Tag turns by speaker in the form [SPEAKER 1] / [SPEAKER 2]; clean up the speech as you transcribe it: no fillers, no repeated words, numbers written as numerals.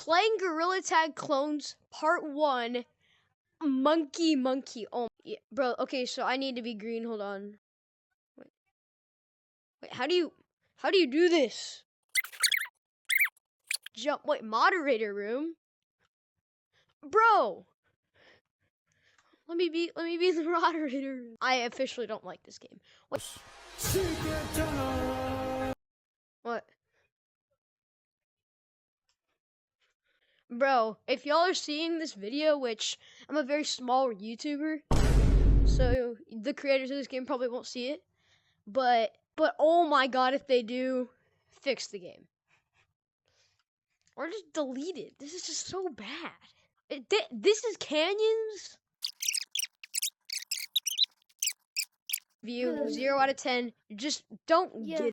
[SPEAKER 1] Playing Gorilla Tag Clones Part 1. Monkey. Oh, yeah, bro. Okay, so I need to be green. Hold on. Wait, how do you do this? Jump. Wait, moderator room? Bro. Let me be in the moderator room. I officially don't like this game. What? Bro, if y'all are seeing this video, which I'm a very small YouTuber, so the creators of this game probably won't see it, but oh my god, if they do, fix the game. Or just delete it. This is just so bad. This is Canyons? View 0 out of 10. Just don't get